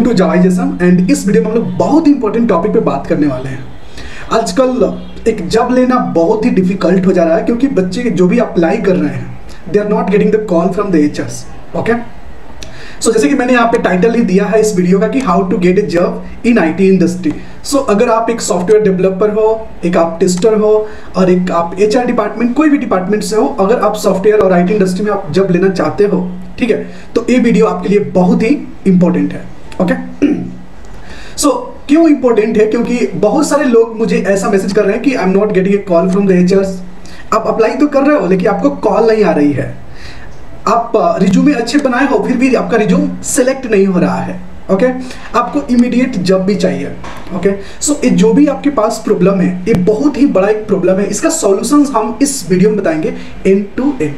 To जावाइजेशन and इस video में हम लोग बहुत ही इंपॉर्टेंट टॉपिक पे बात करने वाले हैं। आजकल एक जॉब लेना बहुत ही डिफिकल्ट हो जा रहा है क्योंकि बच्चे जो भी अप्लाई कर रहे हैं they are not getting the call from the HRs. Okay, so जैसे कि मैंने यहाँ पे टाइटल ही दिया है इस वीडियो का कि how to get a job in IT industry. So अगर आप एक सॉफ्टवेयर डेवलपर हो, एक आप टेस्टर हो और एक आप एचआर डिपार्टमेंट, कोई भी डिपार्टमेंट से हो, अगर आप सॉफ्टवेयर और आईटी इंडस्ट्री में आप जॉब लेना चाहते हो, ठीक है, तो ये वीडियो आपके लिए बहुत ही इंपॉर्टेंट है। ओके, सो क्यों इंपॉर्टेंट है? क्योंकि बहुत सारे लोग मुझे ऐसा मैसेज कर रहे हैं कि I am not getting a call from the HRs. आप अप्लाई तो कर रहे हो लेकिन आपको कॉल नहीं आ रही है। आप रिज्यूमे अच्छे बनाए हो फिर भी आपका रिज्यूम सेलेक्ट नहीं हो रहा है। ओके, आपको इमीडिएट जॉब भी चाहिए। ओके, सो ये जो भी आपके पास प्रॉब्लम है ये बहुत ही बड़ा एक प्रॉब्लम है। इसका सॉल्यूशंस हम इस वीडियो में बताएंगे एंड टू एंड।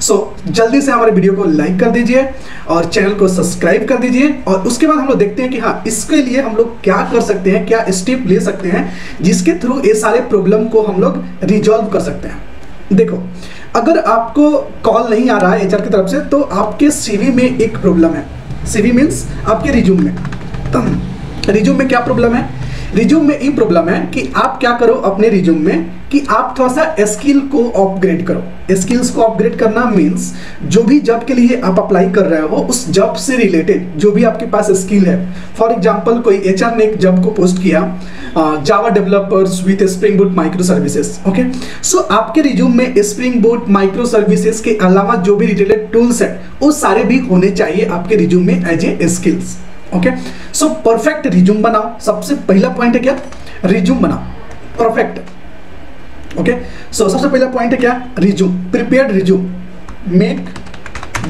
सो जल्दी से हमारे वीडियो को लाइक कर दीजिए और चैनल को सब्सक्राइब कर दीजिए और उसके बाद हम लोग देखते हैं कि हाँ, इसके लिए हम लोग क्या कर सकते हैं, क्या स्टेप ले सकते हैं जिसके थ्रू ये सारे प्रॉब्लम को हम लोग रिजॉल्व कर सकते हैं। देखो, अगर आपको कॉल नहीं आ रहा है एचआर की तरफ से तो आपके सीवी में एक प्रॉब्लम है। सीवी मीन्स आपके रिज्यूम में। रिज्यूम में क्या प्रॉब्लम है? रिज्यूम में ये प्रॉब्लम है कि आप क्या करो अपने रिज्यूम में कि आप थोड़ा सा स्किल को अपग्रेड करो। स्किल्स को अपग्रेड करना मीन्स जो भी जॉब के लिए आप अप्लाई कर रहे हो उस जॉब से रिलेटेड जो भी आपके पास स्किल है। फॉर एग्जांपल कोई एचआर ने एक जॉब को पोस्ट किया Java developers with Spring Boot micro services. Okay, so आपके रिज्यूम में स्प्रिंग बूट माइक्रो सर्विसेज के अलावा जो भी रिलेटेड टूल्स है वो सारे भी होने चाहिए आपके रिज्यूम में as a skills. Okay, so perfect resume बनाओ। सबसे पहला पॉइंट है क्या? रिज्यूम बनाओ परफेक्ट। ओके, सो सबसे पहला पॉइंट है क्या? Resume, prepared resume, make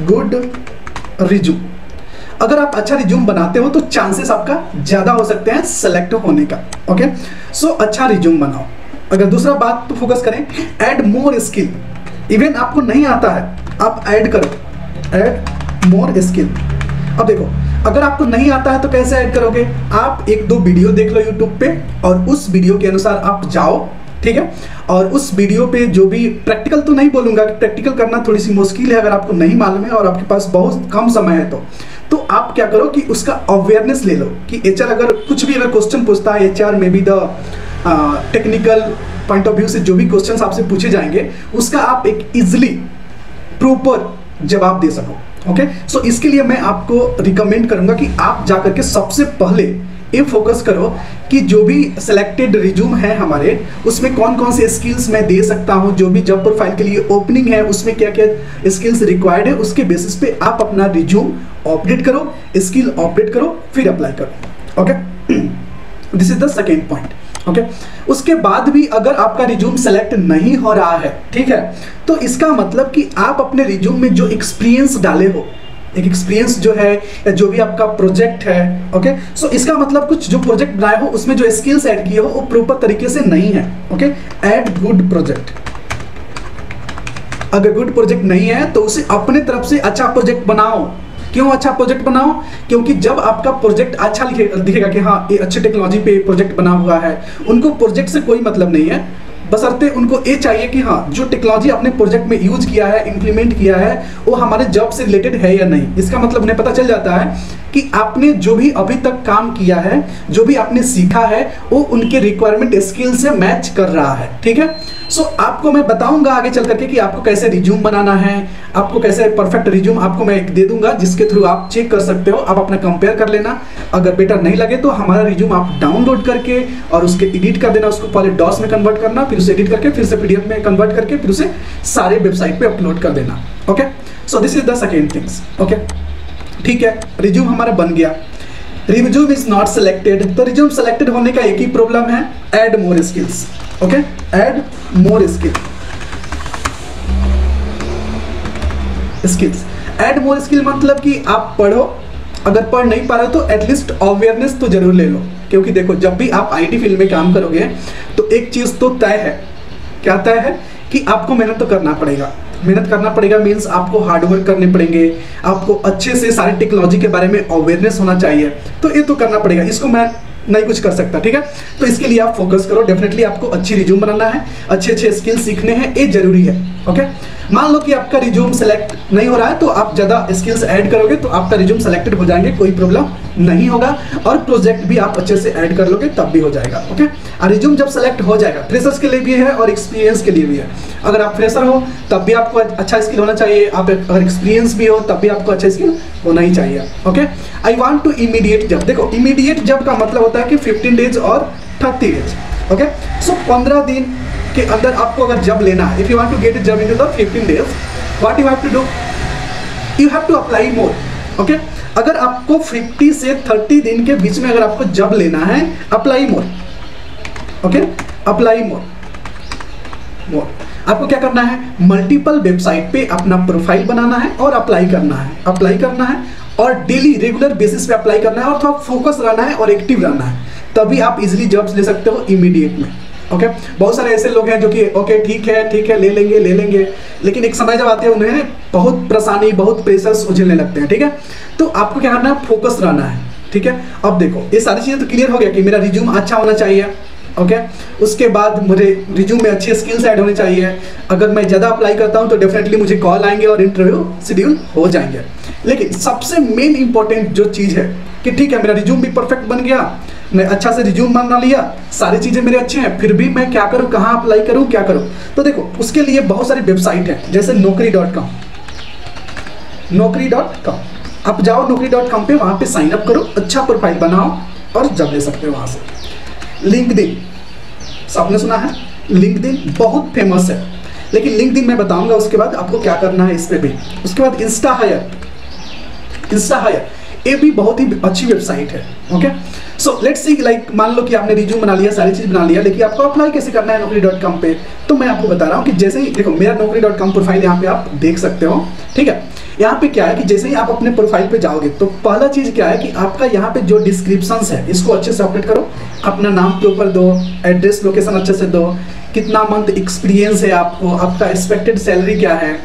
good resume. अगर आप अच्छा रिज्यूम बनाते हो तो चांसेस आपका ज्यादा हो सकते हैं सेलेक्ट होने का। ओके, सो अच्छा रिज्यूम बनाओ। अगर दूसरा बात तो फोकस करें, ऐड मोर स्किल। इवन आपको नहीं आता है आप ऐड करो, ऐड मोर स्किल। अब देखो, अगर आपको नहीं आता है तो कैसे ऐड करोगे? आप एक दो वीडियो देख लो यूट्यूब पे और उस वीडियो के अनुसार आप जाओ, ठीक है, और उस वीडियो पे जो भी प्रैक्टिकल तो नहीं बोलूंगा कि प्रैक्टिकल करना थोड़ी सी मुश्किल है अगर आपको नहीं मालूम है और आपके पास बहुत कम समय है तो आप क्या करो कि उसका अवेयरनेस ले लो कि एचआर अगर कुछ भी अगर क्वेश्चन पूछता है, एचआर में भी the technical point of view से जो भी क्वेश्चन आपसे पूछे जाएंगे उसका आप एक इजिली प्रॉपर जवाब दे सको। ओके, सो इसके लिए मैं आपको रिकमेंड करूंगा कि आप जाकर के सबसे पहले ये फोकस करो कि जो भी सिलेक्टेड रिज्यूम है हमारे उसमें कौन कौन से स्किल्स मैं दे सकता हूं, जो भी जॉब प्रोफाइल के लिए ओपनिंग है उसमें क्या क्या स्किल्स रिक्वायर्ड है, उसके बेसिस पे आप अपना रिज्यूम अपडेट करो, स्किल अपडेट करो, फिर अप्लाई करो। Okay, this is the second point. Okay, उसके बाद भी अगर आपका रिज्यूम सेलेक्ट नहीं हो रहा है, ठीक है, तो इसका मतलब कि आप अपने रिज्यूम में जो एक्सपीरियंस डाले हो, एक एक्सपीरियंस जो है या जो भी आपका प्रोजेक्ट है, ओके, सो इसका मतलब कुछ जो प्रोजेक्ट बनाए हो उसमें जो स्किल्स ऐड किए हो वो प्रॉपर तरीके से नहीं है। Okay, add good project. अगर गुड प्रोजेक्ट नहीं है तो उसे अपने तरफ से अच्छा प्रोजेक्ट बनाओ। क्यों अच्छा प्रोजेक्ट बनाओ? क्योंकि जब आपका प्रोजेक्ट अच्छा दिखेगा कि हाँ ये अच्छी टेक्नोलॉजी पे प्रोजेक्ट बना हुआ है, उनको प्रोजेक्ट से कोई मतलब नहीं है, बशर्ते उनको ये चाहिए कि हाँ जो टेक्नोलॉजी अपने प्रोजेक्ट में यूज किया है, इंप्लीमेंट किया है, वो हमारे जॉब से रिलेटेड है या नहीं। इसका मतलब उन्हें पता चल जाता है कि आपने जो भी अभी तक काम किया है, जो भी आपने सीखा है, वो उनके रिक्वायरमेंट स्किल से मैच कर रहा है। ठीक है, सो आपको मैं बताऊंगा आगे चल करके कि आपको कैसे रिज्यूम बनाना है, आपको कैसे परफेक्ट रिज्यूम आपको मैं एक दे दूंगा जिसके थ्रू आप चेक कर सकते हो, आप अपना कंपेयर कर लेना। अगर बेटर नहीं लगे तो हमारा रिज्यूम आप डाउनलोड करके और उसके एडिट कर देना, उसको पहले डॉस में कन्वर्ट करना, फिर उसे एडिट करके फिर से पीडीएफ में कन्वर्ट करके फिर उसे सारे वेबसाइट पे अपलोड कर देना। Okay, so this is the second things. Okay, ठीक है, रिज्यूम हमारा बन गया, रिज्यूम इज नॉट सिलेक्टेड। तो रिज्यूम सिलेक्टेड होने का एक ही प्रॉब्लम है, add more skills. Okay, add more skills. Add more skill मतलब कि आप पढ़ो, अगर पढ़ नहीं पा रहे हो तो एटलीस्ट अवेयरनेस तो जरूर ले लो। क्योंकि देखो, जब भी आप आईटी फील्ड में काम करोगे तो एक चीज तो तय है। क्या तय है? कि आपको मेहनत तो करना पड़ेगा। मेहनत करना पड़ेगा मीन्स आपको हार्डवर्क करने पड़ेंगे, आपको अच्छे से सारी टेक्नोलॉजी के बारे में अवेयरनेस होना चाहिए, तो ये तो करना पड़ेगा। इसको मैं नहीं कुछ कर सकता, ठीक है। तो इसके लिए आप फोकस करो, डेफिनेटली आपको अच्छी रिज्यूम बनाना है, अच्छे अच्छे स्किल सीखने हैं, ये जरूरी है। ओके, मान लो कि आपका रिज्यूम सेलेक्ट नहीं हो रहा है, तो आप ज़्यादा स्किल्स ऐड करोगे तो आपका रिज्यूम सेलेक्टेड हो जाएंगे, कोई प्रॉब्लम नहीं होगा, और प्रोजेक्ट भी आप अच्छे से ऐड कर लोगे तब भी हो जाएगा। ओके, और रिज्यूम जब सेलेक्ट हो जाएगा, फ्रेशर्स के लिए भी है और एक्सपीरियंस के लिए भी है। अगर आप फ्रेशर हो तब भी आपको अच्छा स्किल होना चाहिए, आप अगर एक्सपीरियंस भी हो तब भी आपको अच्छा स्किल होना ही चाहिए। Okay, I want to immediate job. देखो, इमीडिएट जॉब का मतलब होता है कि 15 डेज और 30 डेज। ओके, सो 15 दिन के अंदर आपको अगर जॉब लेना है, if you want to get a job in the 15 days, what you have to do, you have to apply more. Okay, अगर आपको 50 से 30 दिन के बीच में अगर आपको जॉब लेना है, apply more. Okay, apply more. आपको क्या करना है, मल्टीपल वेबसाइट पे अपना प्रोफाइल बनाना है और अप्लाई करना है और डेली रेगुलर बेसिस पे अप्लाई करना है और थोड़ा फोकस रहना है और एक्टिव रहना है, तभी आप इजीली जॉब्स ले सकते हो इमीडिएट में। ओके, बहुत सारे ऐसे लोग हैं जो कि ओके ठीक है ले लेंगे, लेकिन एक समय जब आते हैं उन्हें बहुत परेशानी, बहुत प्रेशर्स उझलने लगते हैं। ठीक है, तो आपको क्या करना है, फोकस रहना है। ठीक है, अब देखो ये सारी चीज़ें तो क्लियर हो गया कि मेरा रिज्यूम अच्छा होना चाहिए। ओके, उसके बाद मुझे रिज्यूम में अच्छे स्किल्स ऐड होने चाहिए। अगर मैं ज़्यादा अप्लाई करता हूँ तो डेफिनेटली मुझे कॉल आएंगे और इंटरव्यू शेड्यूल हो जाएंगे। लेकिन सबसे मेन इंपॉर्टेंट जो चीज़ है कि ठीक है, मेरा रिज्यूम भी परफेक्ट बन गया, मैं अच्छा से रिज्यूम बना लिया, सारी चीज़ें मेरे अच्छे हैं, फिर भी मैं क्या करूँ, कहाँ अप्लाई करूँ, क्या करूँ। तो देखो, उसके लिए बहुत सारी वेबसाइट है, जैसे naukri.com। आप जाओ naukri.com पे, वहाँ पे साइन अप करो, अच्छा प्रोफाइल बनाओ और जॉब ले सकते हो वहाँ से। लिंक्डइन, सबने सुना है, लिंक्डइन बहुत फेमस है, लेकिन लिंक्डइन मैं बताऊंगा उसके बाद आपको क्या करना है इस पे भी। उसके बाद इंस्टा हायर, ये भी बहुत ही अच्छी वेबसाइट है। Okay, so let's see, like मान लो कि आपने रिज्यूम बना लिया, सारी चीज़ बना लिया, लेकिन आपको अप्लाई कैसे करना है naukri.com पे, तो मैं आपको बता रहा हूँ कि जैसे ही देखो, मेरा naukri.com प्रोफाइल यहाँ पे आप देख सकते हो। ठीक है, यहाँ पे क्या है कि जैसे ही आप अपने प्रोफाइल पे जाओगे तो पहला चीज़ क्या है कि आपका यहाँ पे जो डिस्क्रिप्शंस है इसको अच्छे से अपडेट करो, अपना नाम के ऊपर दो, एड्रेस लोकेशन अच्छे से दो, कितना मंथ एक्सपीरियंस है आपको, आपका एक्सपेक्टेड सैलरी क्या है,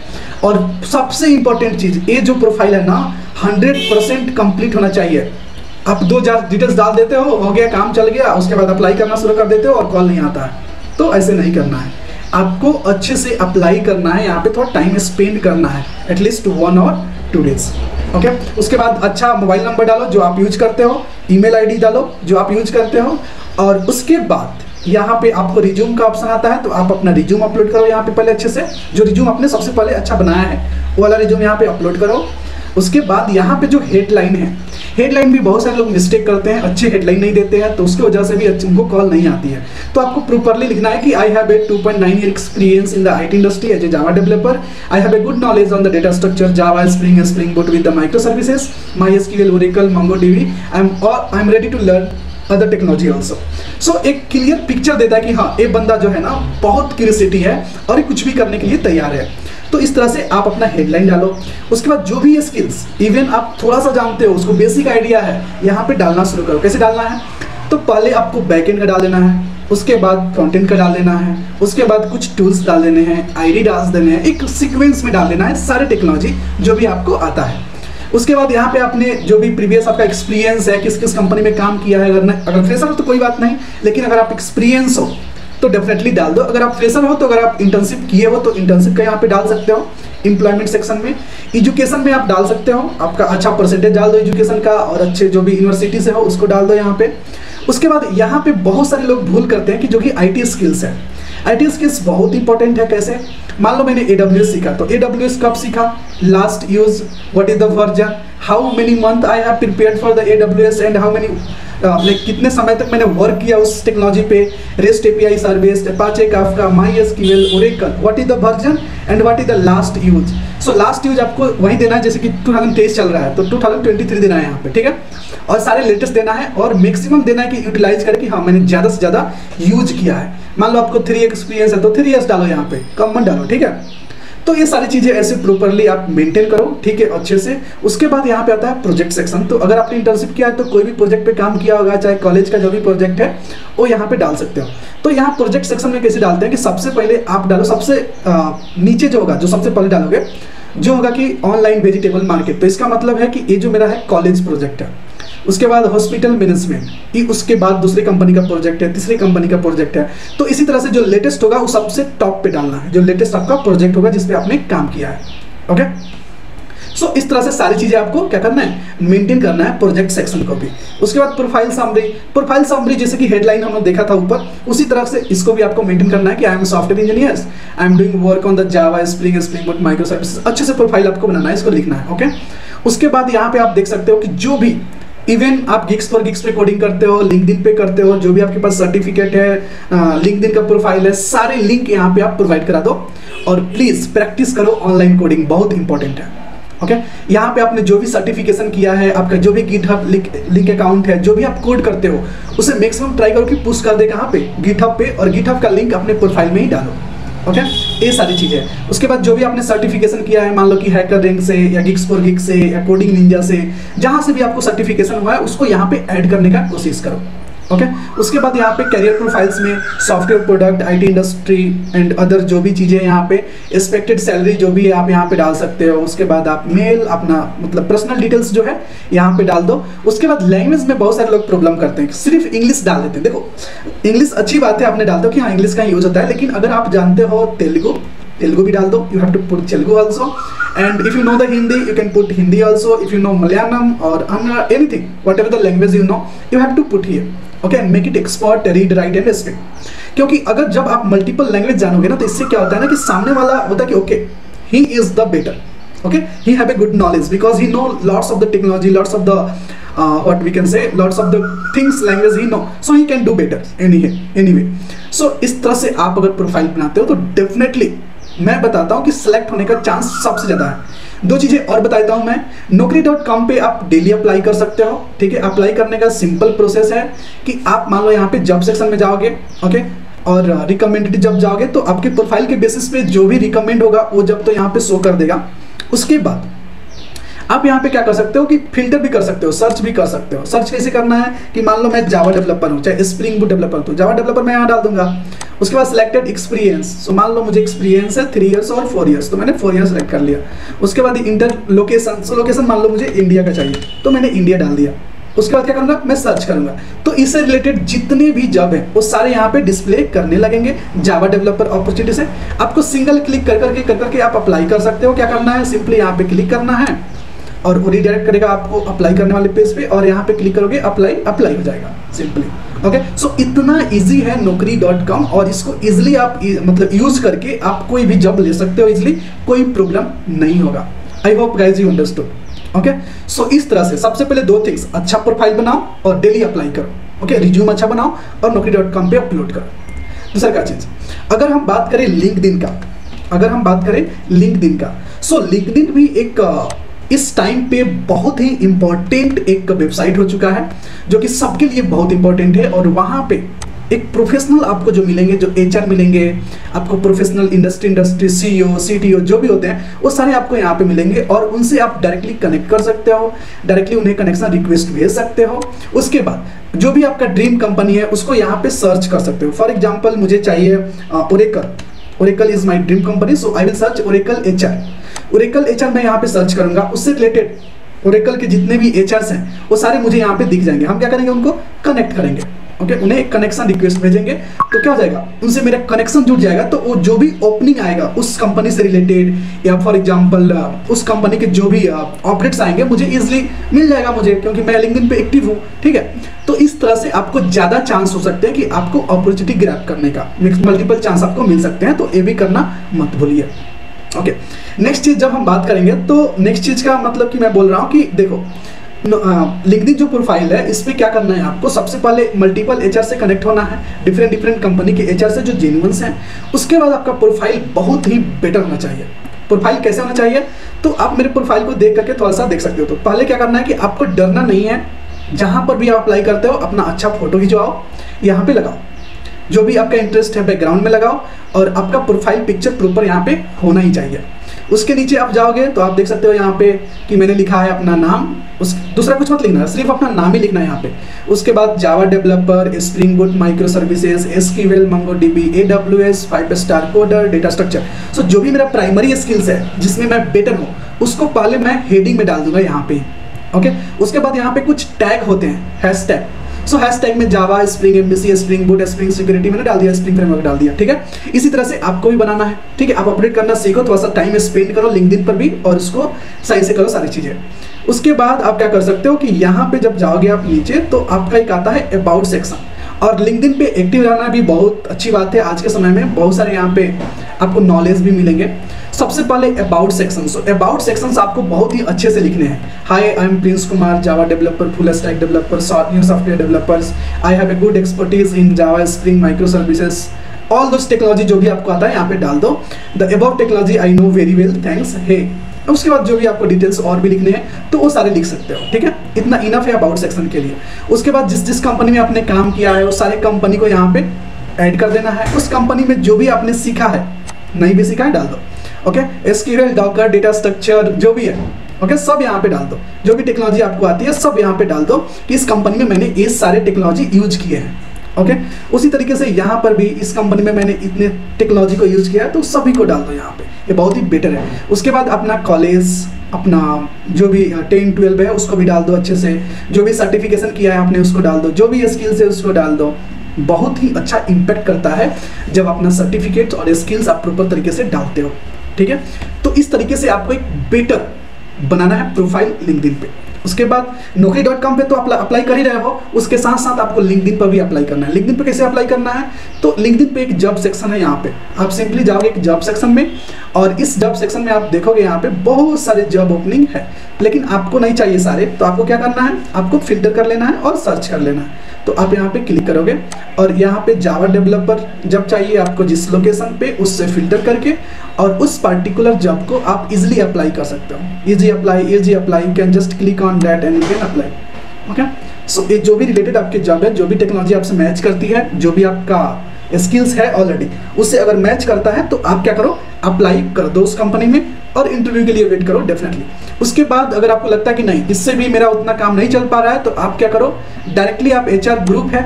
और सबसे इंपॉर्टेंट चीज़, ये जो प्रोफाइल है ना 100% कंप्लीट होना चाहिए। आप 2 डिटेल्स डाल देते हो गया, काम चल गया, उसके बाद अप्लाई करना शुरू कर देते हो और कॉल नहीं आता है, तो ऐसे नहीं करना है। आपको अच्छे से अप्लाई करना है, यहाँ पे थोड़ा टाइम स्पेंड करना है, एटलीस्ट 1 और 2 डेज। ओके, उसके बाद अच्छा मोबाइल नंबर डालो जो आप यूज करते हो, ईमेल आईडी डालो जो आप यूज करते हो, और उसके बाद यहाँ पे आपको रिज्यूम का ऑप्शन आता है, तो आप अपना रिज्यूम अपलोड करो यहाँ पे पहले अच्छे से, जो रिज्यूम आपने सबसे पहले अच्छा बनाया है वो वाला रिज्यूम यहाँ पे अपलोड करो। उसके बाद यहाँ पे जो हेडलाइन है, हेडलाइन भी बहुत सारे लोग मिस्टेक करते हैं, अच्छे हेडलाइन नहीं देते हैं, तो उसकी वजह से भी उनको कॉल नहीं आती है। तो आपको प्रॉपरली लिखना है कि I have a 2.9 year experience in the IT industry as a Java developer, I have a good knowledge on the data structure Java, Spring Boot with the micro services, MySQL, Oracle, MongoDB, I am ready to learn other technology also. So एक clear picture देता है कि हाँ, ये बंदा जो है ना बहुत क्यूरियोसिटी है और ये कुछ भी करने के लिए तैयार है। तो इस तरह से आप अपना हेडलाइन डालो। उसके बाद जो भी स्किल्स इवन आप थोड़ा सा जानते हो, उसको बेसिक आइडिया है, यहाँ पे डालना शुरू करो। कैसे डालना है, तो पहले आपको बैकएंड का डाल देना है, उसके बाद फ्रंट एंड का डाल देना है, उसके बाद कुछ टूल्स डाल देने हैं, ID डाल देने हैं, एक सीक्वेंस में डाल देना है सारे टेक्नोलॉजी जो भी आपको आता है। उसके बाद यहाँ पे आपने जो भी प्रीवियस आपका एक्सपीरियंस है, किस किस कंपनी में काम किया है, अगर फ्रेशर हो तो कोई बात नहीं, लेकिन अगर आप एक्सपीरियंस हो तो डेफिनेटली डाल दो। अगर आप फ्रेशर हो तो अगर आप इंटर्नशिप किए हो तो इंटर्नशिप का यहाँ पे डाल सकते हो। एम्प्लॉयमेंट सेक्शन में एजुकेशन में आप डाल सकते हो, आपका अच्छा परसेंटेज डाल दो एजुकेशन का, और अच्छे जो भी यूनिवर्सिटी से हो उसको डाल दो यहाँ पे। उसके बाद यहाँ पे बहुत सारे लोग भूल करते हैं कि जो कि IT स्किल्स है, IT स्किल्स बहुत इंपॉर्टेंट है। कैसे, मान लो मैंने AWS सीखा, तो AWS कब सीखा, last use, what is the version, how many month I have prepared for the AWS and how many कितने समय तक मैंने वर्क किया उस टेक्नोलॉजी पे, REST API service, Apache Kafka, MySQL, Oracle, what is the version and what is the last use. So last use आपको वही देना है, जैसे कि 2023 चल रहा है तो 2023 देना है यहाँ पे, ठीक है, और सारे लेटेस्ट देना है, और मैक्सिमम देना है कि यूटिलाइज करें कि हाँ मैंने ज़्यादा से ज़्यादा यूज किया है। मान लो आपको 3 एक्सपीरियंस है तो 3 इयर्स डालो यहाँ पे, कम मत डालो, ठीक है। तो ये सारी चीज़ें ऐसे प्रॉपरली आप मेंटेन करो, ठीक है, अच्छे से। उसके बाद यहाँ पे आता है प्रोजेक्ट सेक्शन। तो अगर आपने इंटर्नशिप किया है तो कोई भी प्रोजेक्ट पे काम किया होगा, चाहे कॉलेज का जो भी प्रोजेक्ट है वो यहाँ पे डाल सकते हो। तो यहाँ प्रोजेक्ट सेक्शन में कैसे डालते हैं कि सबसे पहले आप डालो, सबसे नीचे जो होगा, जो सबसे पहले डालोगे जो होगा कि ऑनलाइन वेजिटेबल मार्केट। तो इसका मतलब है कि ये जो मेरा है कॉलेज प्रोजेक्ट है, उसके बाद हॉस्पिटल मैनेजमेंट, उसके बाद दूसरी कंपनी का प्रोजेक्ट है, तीसरी कंपनी का प्रोजेक्ट है। तो इसी तरह से जो लेटेस्ट होगा वो सबसे टॉप पे डालना है, जो लेटेस्ट आपका प्रोजेक्ट होगा जिस पे आपने काम किया है। ओके, सो इस तरह से सारी चीजें आपको क्या करना है, मेंटेन करना है प्रोजेक्ट सेक्शन को भी। उसके बाद प्रोफाइल समरी जैसे कि हेडलाइन हमने देखा था ऊपर, उसी तरह से इसको भी आपको मेंटेन करना है कि I am software engineer, I am doing work on the Java, Spring Boot, micro services. अच्छे से प्रोफाइल आपको बनाना है, इसको लिखना है। ओके, उसके बाद यहाँ पे आप देख सकते हो कि जो भी इवन आप गिग्स पे कोडिंग करते हो, लिंक्डइन पे करते हो, जो भी आपके पास सर्टिफिकेट है, लिंक्डइन का प्रोफाइल है, सारे लिंक यहाँ पे आप प्रोवाइड करा दो। और प्लीज प्रैक्टिस करो ऑनलाइन कोडिंग, बहुत इंपॉर्टेंट है। ओके, यहाँ पे आपने जो भी सर्टिफिकेशन किया है, आपका जो भी गिटहब लिंक अकाउंट है, जो भी आप कोड करते हो उसे मैक्सिमम ट्राई करो कि पुश कर दे कहाँ पे, गिटहब पे, और गिटहब का लिंक अपने प्रोफाइल में ही डालो। ओके, ये सारी चीजें। उसके बाद जो भी आपने सर्टिफिकेशन किया है, मान लो कि हैकर रैंक से या गिग्स फॉर गिग्स से या कोडिंग निंजा से, जहां से भी आपको सर्टिफिकेशन हुआ है उसको यहाँ पे ऐड करने का कोशिश करो। ओके, उसके बाद यहाँ पे करियर प्रोफाइल्स में software product, IT industry and other जो भी चीजें यहाँ पे, एक्सपेक्टेड सैलरी जो भी है आप यहाँ पे डाल सकते हो। उसके बाद आप मेल, अपना मतलब पर्सनल डिटेल्स जो है यहाँ पे डाल दो। उसके बाद लैंग्वेज में बहुत सारे लोग प्रॉब्लम करते हैं, सिर्फ इंग्लिश डाल देते हैं। देखो, इंग्लिश अच्छी बात है, आपने डाल दो कि हाँ इंग्लिश का यूज होता है, लेकिन अगर आप जानते हो तेलुगु भी डाल दो, you have to put Telugu also, and if you know the Hindi you can put Hindi also, if you know Malayalam और anything whatever the language you know, you have to put here. Okay, and make it expert, read, write and speak. क्योंकि अगर जब आप multiple language जानोगे ना, तो इससे क्या होता है ना कि सामने वाला होता है कि okay he is the better, okay he have a good knowledge because he know lots of the technology, lots of the what we can say, lots of the things language he know, so he can do better anyway. So इस तरह से आप अगर profile बनाते हो तो definitely मैं बताता हूँ कि सिलेक्ट होने का चांस सबसे ज़्यादा है। दो चीज़ें और बताता हूँ मैं, naukri.com पे आप डेली अप्लाई कर सकते हो। ठीक है, अप्लाई करने का सिंपल प्रोसेस है कि आप मान लो यहाँ पे जॉब सेक्शन में जाओगे, ओके, और रिकमेंडेड जब जाओगे तो आपके प्रोफाइल के बेसिस पे जो भी रिकमेंड होगा वो जब तो यहाँ पे शो कर देगा। उसके बाद आप यहाँ पे क्या कर सकते हो कि फिल्टर भी कर सकते हो, सर्च भी कर सकते हो। सर्च कैसे करना है कि मान लो मैं जावा डेवलपर हूँ, चाहे स्प्रिंग बूट डेवलपर, तो जावा डेवलपर मैं यहाँ डाल दूंगा। उसके बाद सिलेक्टेड एक्सपीरियंस, सो मान लो मुझे एक्सपीरियंस है 3 इयर्स और 4 इयर्स, तो मैंने 4 इयर्स सेलेक्ट कर लिया। उसके बाद इंटर लोकेशन, सो लोकेशन मान लो मुझे इंडिया का चाहिए, तो मैंने इंडिया डाल दिया। उसके बाद क्या करूँगा, मैं सर्च करूँगा, तो इससे रिलेटेड जितने भी जॉब है वो सारे यहाँ पे डिस्प्ले करने लगेंगे। जावा डेवलपर अपॉर्चुनिटी से आपको सिंगल क्लिक कर करके आप अप्लाई कर सकते हो। क्या करना है, सिंपली यहाँ पे क्लिक करना है और वो रिडायरेक्ट करेगा आपको अप्लाई करने वाले पेज पे, और यहाँ पे क्लिक करोगे अप्लाई हो जाएगा सिंपली। ओके, सो इतना इजी है naukri.com, और इसको इजीली आप मतलब यूज करके आप कोई भी जॉब ले सकते हो इजीली, कोई प्रॉब्लम नहीं होगा। I hope guys you understood. Okay, so इस तरह से सबसे पहले 2 थिंग्स, अच्छा प्रोफाइल बनाओ और डेली अप्लाई करो। ओके, रिज्यूम अच्छा बनाओ और naukri.com पे अपलोड करो। दूसरा क्या चीज, अगर हम बात करें लिंक्डइन का, सो लिंक्डइन भी एक इस टाइम पे बहुत ही इंपॉर्टेंट एक वेबसाइट हो चुका है, जो कि सबके लिए बहुत इंपॉर्टेंट है। और वहाँ पे एक प्रोफेशनल आपको जो मिलेंगे, जो HR मिलेंगे आपको, प्रोफेशनल इंडस्ट्री CEO CTO जो भी होते हैं वो सारे आपको यहाँ पे मिलेंगे, और उनसे आप डायरेक्टली कनेक्ट कर सकते हो, डायरेक्टली उन्हें कनेक्शन रिक्वेस्ट भेज सकते हो। उसके बाद जो भी आपका ड्रीम कंपनी है उसको यहाँ पे सर्च कर सकते हो। फॉर एग्जाम्पल मुझे चाहिए Oracle is my dream company, so I will search Oracle HR मैं यहाँ पे सर्च करूंगा। उससे रिलेटेड ओरेकल के जितने भी HRs हैं वो सारे मुझे यहाँ पे दिख जाएंगे। हम क्या करेंगे, उनको कनेक्ट करेंगे। ओके, उन्हें एक कनेक्शन रिक्वेस्ट भेजेंगे, तो क्या हो जाएगा, उनसे मेरा कनेक्शन जुड़ जाएगा। तो वो जो भी ओपनिंग आएगा उस कंपनी से रिलेटेड, या फॉर एग्जांपल उस कंपनी के जो भी अपडेट्स आएंगे मुझे इजीली मिल जाएगा मुझे, क्योंकि मैं लिंक्डइन पे एक्टिव हूँ। ठीक है, तो इस तरह से आपको ज़्यादा चांस हो सकते हैं कि आपको अपॉर्चुनिटी ग्रैब करने का, मल्टीपल चांस आपको मिल सकते हैं, तो ये भी करना मत भूलिए। ओके, नेक्स्ट चीज जब हम बात करेंगे तो नेक्स्ट चीज का मतलब कि मैं बोल रहा हूँ कि देखो लिंक्डइन जो प्रोफाइल है इस पे क्या करना है आपको, सबसे पहले मल्टीपल HR से कनेक्ट होना है, डिफरेंट कंपनी के HR से जो जेन्युइन्स हैं। उसके बाद आपका प्रोफाइल बहुत ही बेटर होना चाहिए। प्रोफाइल कैसे होना चाहिए, तो आप मेरे प्रोफाइल को देख करके थोड़ा सा देख सकते हो। तो पहले क्या करना है कि आपको डरना नहीं है, जहाँ पर भी आप अप्लाई करते हो अपना अच्छा फोटो खिंचवाओ, यहाँ पे लगाओ, जो भी आपका इंटरेस्ट है बैकग्राउंड में लगाओ, और आपका प्रोफाइल पिक्चर प्रॉपर यहाँ पे होना ही चाहिए। उसके नीचे आप जाओगे तो आप देख सकते हो यहाँ पे कि मैंने लिखा है अपना नाम, दूसरा कुछ मत लिखना है, सिर्फ अपना नाम ही लिखना है यहाँ पे। उसके बाद Java developer, Spring Boot, micro services, SQL, MongoDB, AWS, 5 star coder, data structure. So जो भी मेरा प्राइमरी स्किल्स है जिसमें मैं बेटर हूँ उसको पहले मैं हेडिंग में डाल दूंगा यहाँ पे। ओके, उसके बाद यहाँ पे कुछ टैग होते हैं, हैशटैग। सो हैशटैग में Java, Spring MVC, Spring Boot, Spring security मैंने डाल दिया, स्प्रिंग फ्रेमवर्क डाल दिया, ठीक है। इसी तरह से आपको भी बनाना है, ठीक है। आप अपडेट करना सीखो, थोड़ा सा टाइम स्पेंड करो लिंक्डइन पर भी और उसको सही से करो सारी चीज़ें। उसके बाद आप क्या कर सकते हो कि यहाँ पे जब जाओगे आप नीचे तो आपका एक आता है अबाउट सेक्शन, और लिंक्डइन पे एक्टिव रहना भी बहुत अच्छी बात है। आज के समय में बहुत सारे यहाँ पे आपको नॉलेज भी मिलेंगे। सबसे पहले about section. So about sections आपको बहुत ही अच्छे से लिखने हैं। Hi, I am Prince Kumar, Java developer, full stack developer, software developers, I have a good expertise in Java, Spring, micro services, all those technology जो भी आपको आता है यहाँ पे डाल दो। The about technology I know very well, thanks, hey. उसके बाद जो भी आपको डिटेल्स और भी लिखने हैं तो वो सारे लिख सकते हो, ठीक है। इतना इनफ है अबाउट सेक्शन के लिए। उसके बाद जिस कंपनी में आपने काम किया है वो सारे कंपनी को यहाँ पे ऐड कर देना है। उस कंपनी में जो भी आपने सीखा है, नहीं भी सीखा है, डाल दो, okay. SQL, Docker, data structure जो भी है, ओके, सब यहाँ पे डाल दो। जो भी टेक्नोलॉजी आपको आती है सब यहाँ पे डाल दो कि इस कंपनी में मैंने ये सारे टेक्नोलॉजी यूज किए हैं, ओके। उसी तरीके से यहाँ पर भी इस कंपनी में मैंने इतने टेक्नोलॉजी को यूज किया है तो सभी को डाल दो यहाँ पे, ये बहुत ही बेटर है। उसके बाद अपना कॉलेज, अपना जो भी 10-12 है उसको भी डाल दो अच्छे से, जो भी सर्टिफिकेशन किया है आपने उसको डाल दो, जो भी स्किल्स है उसको डाल दो। बहुत ही अच्छा इम्पैक्ट करता है जब अपना सर्टिफिकेट और स्किल्स आप प्रॉपर तरीके से डालते हो, ठीक है। तो इस तरीके से आपको एक बेटर बनाना है प्रोफाइल लिंक्डइन पे। उसके बाद naukri.com पे तो अप्लाई कर ही रहे हो, उसके साथ साथ आपको लिंक्डइन पर भी अप्लाई करना है। लिंक्डइन पे कैसे अप्लाई करना है, तो लिंक्डइन पे एक जॉब सेक्शन है, यहाँ पे आप सिंपली जाओगे एक जॉब सेक्शन में, और इस जॉब सेक्शन में आप देखोगे यहाँ पे बहुत सारे जॉब ओपनिंग है, लेकिन आपको नहीं चाहिए सारे, तो आपको क्या करना है, आपको फिल्टर कर लेना है और सर्च कर लेना है। तो आप यहाँ पे क्लिक करोगे और यहाँ पे जावा डेवलपर जब चाहिए आपको जिस लोकेशन पे, उससे फिल्टर करके और उस पर्टिकुलर जॉब को आप इजीली अप्लाई कर सकते हो। Easy apply, you can just click on that and you can apply, okay. So ये जो भी रिलेटेड आपके जॉब है, जो भी टेक्नोलॉजी आपसे मैच करती है, जो भी आपका स्किल्स है ऑलरेडी, उससे अगर मैच करता है तो आप क्या करो, अप्लाई कर दो उस कंपनी में और इंटरव्यू के लिए वेट करो डेफिनेटली। उसके बाद अगर आपको लगता है कि नहीं, इससे भी मेरा उतना काम नहीं चल पा रहा है, तो आप क्या करो, डायरेक्टली आप HR ग्रुप है,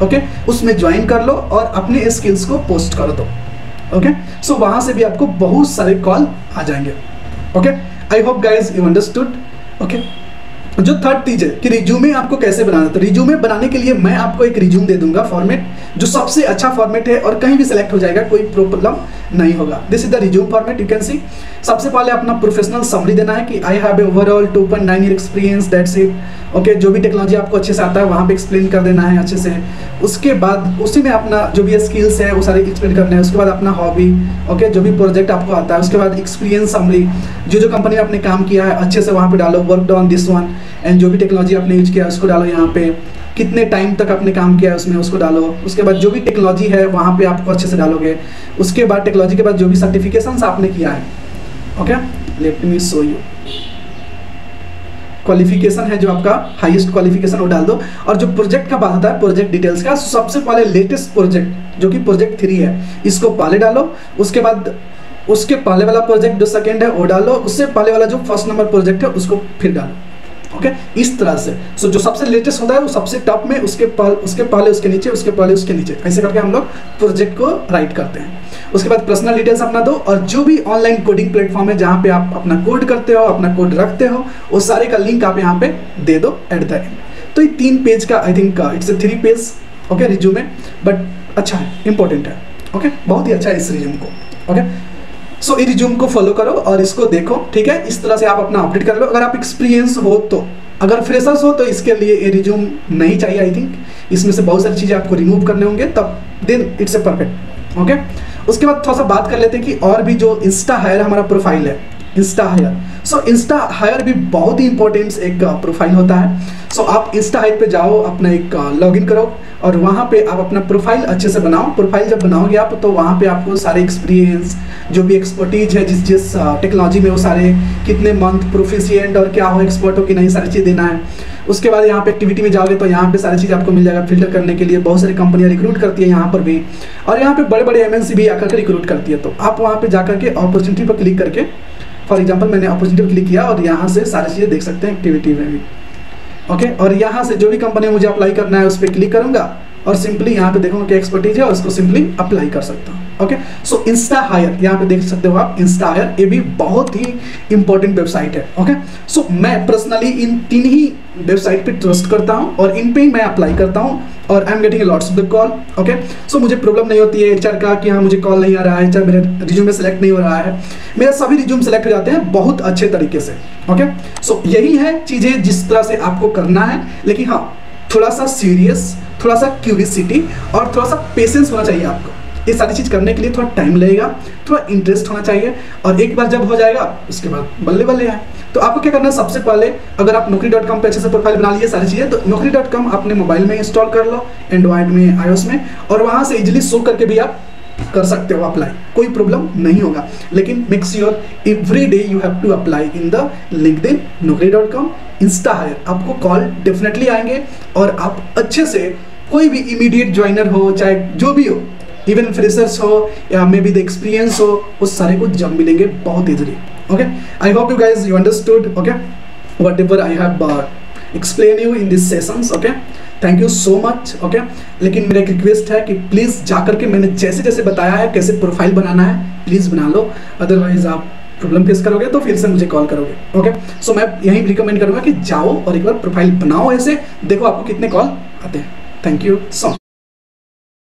ओके, उसमें ज्वाइन कर लो और अपने स्किल्स को पोस्ट कर दो, ओके। सो वहां से भी आपको बहुत सारे कॉल आ जाएंगे, okay. I hope guys you understood, okay. जो थर्ड चीज है कि रिज्यूमे आपको कैसे बनाना है, तो रिज्यूमे बनाने के लिए मैं आपको एक रिज्यूम दे दूंगा फॉर्मेट, जो सबसे अच्छा फॉर्मेट है और कहीं भी सिलेक्ट हो जाएगा, कोई प्रॉब्लम नहीं होगा। This is the resume format, you can see. सबसे पहले अपना प्रोफेशनल समरी देना है कि I have A overall 2.9 year experience, that's it, okay. जो भी टेक्नोलॉजी आपको अच्छे से आता है वहाँ पे एक्सप्लेन कर देना है अच्छे से। उसके बाद उसी में अपना जो भी स्किल्स है वो सारे एक्सप्लेन करना है। उसके बाद अपना हॉबी, ओके, जो भी प्रोजेक्ट आपको आता है। उसके बाद एक्सपीरियंस समरी, जो कंपनी में आपने काम किया है अच्छे से वहाँ पे डालो, work on this one, and जो भी टेक्नोलॉजी आपने यूज किया है उसको डालो यहाँ पे, कितने टाइम तक आपने काम किया है उसमें उसको डालो। उसके बाद जो भी टेक्नोलॉजी है वहाँ पे आपको अच्छे से डालोगे। उसके बाद टेक्नोलॉजी के बाद जो भी सर्टिफिकेशंस आपने किया है, okay, let me show you, qualification है जो आपका हाईएस्ट क्वालिफिकेशन वो डाल दो। और जो प्रोजेक्ट का बात होता है, प्रोजेक्ट डिटेल्स का, सबसे पहले लेटेस्ट प्रोजेक्ट जो कि प्रोजेक्ट 3 है इसको पहले डालो। उसके बाद उसके पहले वाला प्रोजेक्ट जो सेकंड है वो डालो, उससे पहले वाला जो फर्स्ट नंबर प्रोजेक्ट है उसको फिर डालो, ओके। इस तरह से सो जो सबसे लेटेस्ट होता है वो सबसे टॉप में, उसके पहले उसके नीचे, उसके पहले उसके नीचे, ऐसे करके हम लोग प्रोजेक्ट को राइट करते हैं। उसके बाद पर्सनल डिटेल्स अपना दो, और जो भी ऑनलाइन कोडिंग प्लेटफॉर्म है जहाँ पे आप अपना कोड करते हो, अपना कोड रखते हो, वो सारे का लिंक आप यहाँ पे दे दो एट द एंड। तो ये 3 पेज का, I think it's a 3 page, okay, resume, but अच्छा है, इंपॉर्टेंट है, ओके, बहुत ही अच्छा है इस रिज्यूम को, ओके। सो ये रिज्यूम को फॉलो करो और इसको देखो, ठीक है। इस तरह से आप अपना अपडेट कर लो। अगर आप एक्सपीरियंस हो तो, अगर फ्रेशर्स हो तो इसके लिए ये रिज्यूम नहीं चाहिए, आई थिंक इसमें से बहुत सारी चीज़ें आपको रिमूव करने होंगे, तब then it's a perfect, okay. उसके बाद थोड़ा सा बात कर लेते हैं कि और भी जो इंस्टा हायर हमारा प्रोफाइल है, इंस्टा हायर। सो इंस्टा हायर भी बहुत ही इंपॉर्टेंट एक प्रोफाइल होता है। सो आप इंस्टा हायर पे जाओ, अपना एक लॉगिन करो और वहाँ पे आप अपना प्रोफाइल अच्छे से बनाओ। प्रोफाइल जब बनाओगे आप, तो वहाँ पे आपको सारे एक्सपीरियंस, जो भी एक्सपर्टीज है जिस टेक्नोलॉजी में, वो सारे कितने मंथ प्रोफिशिएंट और क्या हो, एक्सपर्ट हो कि नहीं, सारी चीज़ देना है। उसके बाद यहाँ पे एक्टिविटी में जाओगे तो यहाँ पे सारी चीज़ आपको मिल जाएगा फिल्टर करने के लिए। बहुत सारी कंपनियाँ रिक्रूट करती है यहाँ पर भी, और यहाँ पे बड़े बड़े MNC भी आकर के रिक्रूट करती है। तो आप वहाँ पे जाकर के अपॉर्चुनिटी पर क्लिक करके, फॉर एग्जाम्पल मैंने अपॉर्चुनिटी पर क्लिक किया और यहाँ से सारी चीज़ें देख सकते हैं एक्टिविटी में भी, ओके। और यहाँ से जो भी कंपनी मुझे अप्लाई करना है उस पर क्लिक करूँगा और सिंपली यहाँ पे देखूँगा क्या एक्सपर्टीज है और उसको सिंपली अप्लाई कर सकता हूँ। ओके। सो इंस्टा हायर, यहाँ पे देख सकते हो आप इंस्टा हायर, ये भी बहुत ही इंपॉर्टेंट वेबसाइट है। ओके। सो मैं पर्सनली इन 3 ही वेबसाइट पे ट्रस्ट करता हूँ और इन पे ही मैं अप्लाई करता हूँ और I am getting lots of the call. Okay. So मुझे प्रॉब्लम नहीं होती है एचआर का कि हाँ मुझे कॉल नहीं आ रहा है, एचआर मेरे रिज्यूम में सेलेक्ट नहीं हो रहा है, मेरे सभी रिज्यूम सेलेक्ट हो जाते हैं बहुत अच्छे तरीके से। ओके। सो यही है चीज़ें जिस तरह से आपको करना है, लेकिन हाँ थोड़ा सा सीरियस, थोड़ा सा क्यूरियसिटी और थोड़ा सा पेशेंस होना चाहिए आपको। ये सारी चीज़ करने के लिए थोड़ा टाइम लगेगा, थोड़ा इंटरेस्ट होना चाहिए और एक बार जब हो जाएगा उसके बाद बल्ले बल्ले है। तो आपको क्या करना है, सबसे पहले अगर आप naukri.com पे अच्छे से प्रोफाइल बना लिए सारी चीज़ें, तो naukri.com अपने मोबाइल में इंस्टॉल कर लो, एंड्रॉयड में, iOS में, और वहाँ से इजीली शो करके भी आप कर सकते हो अप्लाई, कोई प्रॉब्लम नहीं होगा। लेकिन make sure every day you have to apply in the LinkedIn, naukri.com, Instahyre. आपको कॉल डेफिनेटली आएंगे और आप अच्छे से कोई भी इमीडिएट ज्वाइनर हो चाहे जो भी हो, इवन फ्रेशर्स हो या मे बी द एक्सपीरियंस हो, उस सारे को जब मिलेंगे बहुत easily. Okay, I hope you guys you understood okay what ever I have explain you in this sessions. Okay, thank you so much. Okay, लेकिन मेरा एक रिक्वेस्ट है कि प्लीज़ जाकर के मैंने जैसे जैसे बताया है कैसे प्रोफाइल बनाना है प्लीज़ बना लो, अदरवाइज आप प्रॉब्लम फेस करोगे तो फिर से मुझे कॉल करोगे। ओके, सो मैं यही रिकमेंड करूँगा कि जाओ और एक बार प्रोफाइल बनाओ, ऐसे देखो आपको कितने कॉल आते हैं। Thank you so much.